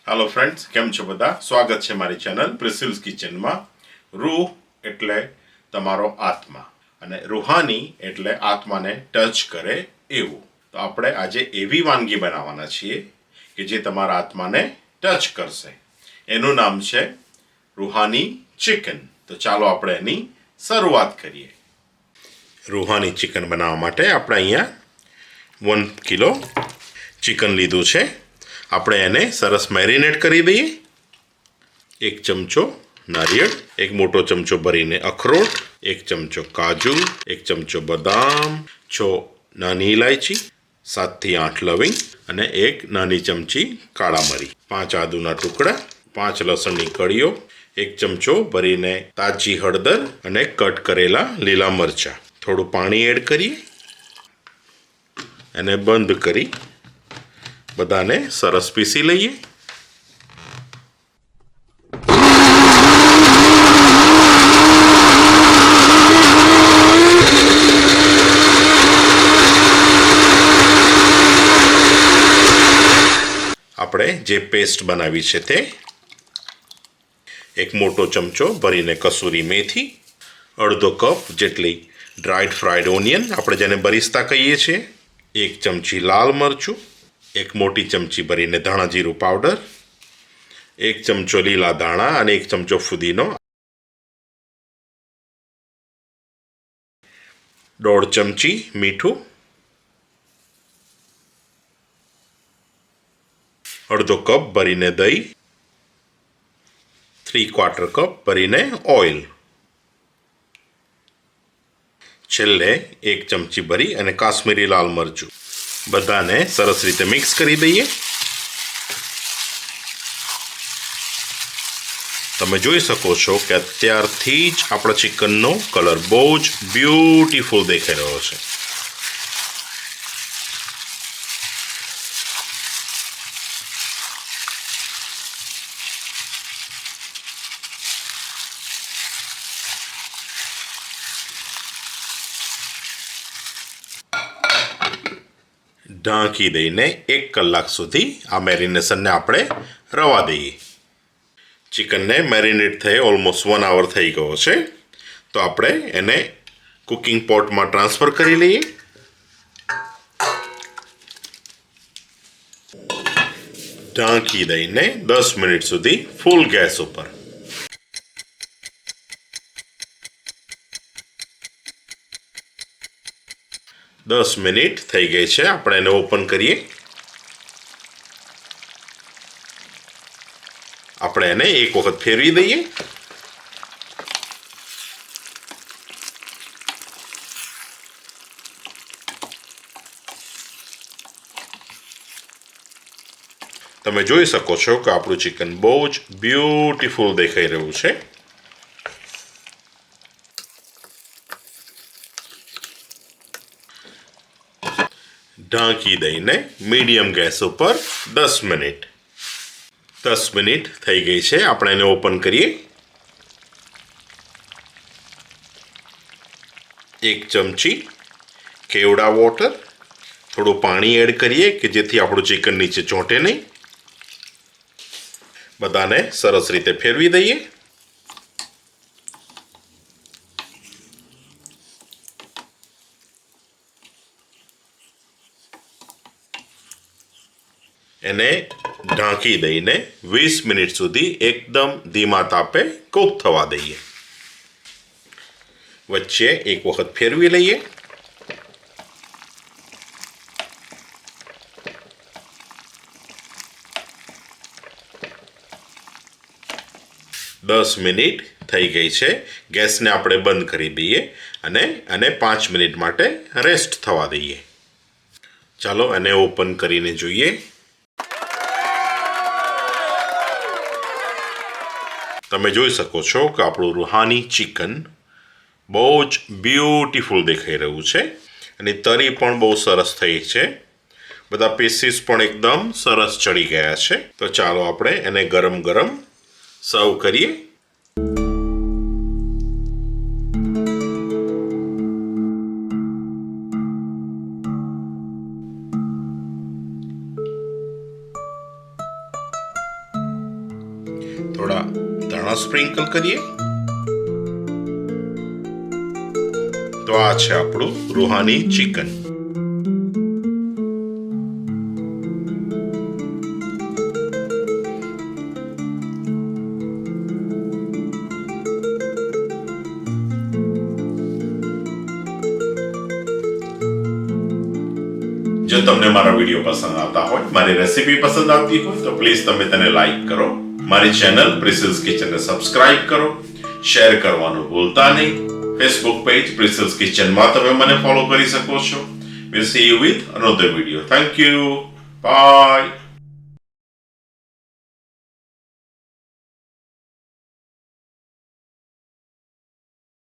Hello friends, केम छो बधा? स्वागत है मारी चैनल प्रिसिल्स किचन में। रूह एटले तमारो आत्मा अने रूहानी एटले आत्मा ने टच करे एवं। तो आपणे आजे एवी वानगी बनावाना छीए कि जे तमारा आत्मा ने टच करशे। एनु नाम छे रूहानी चिकन। तो चालो आपणे एनी शरूआत करीए। रूहानी चिकन बनावा माटे आपणे अहींया 1 किलो चिकन लीधुं छे। આપણે એને સરસ મેરિનેટ કરી દઈએ। 1 ચમચો નારિયેળ, 1 મોટો ચમચો ભરીને અખરોટ, 1 ચમચો કાજુ, 1 ચમચો બદામ, 6 નાની ઇલાયચી, 7 થી 8 લવિંગ અને 1 નાની ચમચી કાળા મરી, 5 આદુના ટુકડા, 5 લસણની કળીઓ, 1 ચમચો ભરીને તાજી હળદર અને કટ કરેલા લીલા મરચાં। થોડું પાણી એડ કરીએ અને બંધ કરી બધાને સરસ પીસી લઈએ। આપણે જે પેસ્ટ બનાવી છે તે 1 મોટો ચમચો ભરીને કસૂરી મેથી, અડધો કપ જેટલી ડ્રાઈડ ફ્રાઈડ ઓનિયન આપણે જેને બરિસ્તા કહીએ છીએ, 1 ચમચી લાલ મરચું, 1 મોટી ચમચી ભરીને ધાણા જીરું પાવડર, 1 ચમચો લીલા ધાણા અને 1 ચમચો ફુદીનો, 1.5 ચમચી મીઠું, અડધો કપ ભરીને દહીં, 3/4 કપ ભરીને ઓઇલ, છેલ્લે 1 ચમચી ભરી અને કાશ્મીરી લાલ મરચું। બધાને સરસ રીતે મિક્સ કરી દઈએ। તમે જોઈ શકો છો કે અત્યારથી જ આપણા ચિકનનો કલર બહુ જ બ્યુટીફુલ દેખાઈ રહ્યો છે। ઢાંકી દઈને 1 કલાક સુધી આ મેરિનેશનને આપણે રવા દઈએ। ચિકનને મેરિનેટ થયે ઓલમોસ્ટ 1 આવર થઈ ગયો છે। તો આપણે એને કુકિંગ પોટમાં ટ્રાન્સફર કરી લઈએ। ઢાંકી દઈને 10 મિનિટ સુધી ફૂલ ગેસ ઉપર। दस मिनिट થઈ ગઈ છે। આપણે એને ઓપન કરીએ। આપણે એને એક વખત ફેરવી દઈએ। તમે જોઈ શકો છો કે આપણું ચિકન બહુ જ બ્યુટીફુલ દેખાઈ રહ્યું છે। ઢાંકી દઈને મીડિયમ ગેસ ઉપર 10 મિનિટ। 10 મિનિટ થઈ ગઈ છે। આપણે એને ઓપન કરીએ। 1 ચમચી કેવડા વોટર, થોડું પાણી એડ કરીએ કે જેથી આપણું ચિકન નીચે ચોંટે નહીં। બધાને સરસ રીતે ફેરવી દઈએ। એને ઢાંકી દઈને 20 મિનિટ સુધી એકદમ ધીમા તાપે કૂક થવા દઈએ। વચ્ચે એક વખત ફેરવી લઈએ। દસ મિનિટ થઈ ગઈ છે। ગેસને આપણે બંધ કરી દઈએ અને આને 5 મિનિટ માટે રેસ્ટ થવા દઈએ। ચાલો એને ઓપન કરીને જોઈએ। તમે જોઈ શકો છો કે આપણું રૂહાની ચિકન બહુ જ બ્યુટીફુલ દેખાઈ રહ્યું છે અને તરી પણ બહુ સરસ થઈ છે। બધા પીસીસ પણ એકદમ સરસ ચડી ગયા છે। તો ચાલો આપણે એને ગરમ ગરમ સર્વ કરીએ। થોડા ધાણા સ્પ્રિંકલ કરીએ. તો આ છે આપણું રૂહાની ચિકન. જો તમને મારા વિડીયો પસંદ આવતા હોય, મારી રેસીપી પસંદ આવતી હોય તો પ્લીઝ તમે તેને લાઈક કરો. મારી ચેનલ પ્રિસિલ્સ કિચનને સબસ્ક્રાઇબ કરો. શેર કરવાનું ભૂલતા નહીં. ફેસબુક પેજ પ્રિસિલ્સ કિચનમાં તમે મને ફોલો કરી શકો છો. We'll see you with another video. Thank you. Bye.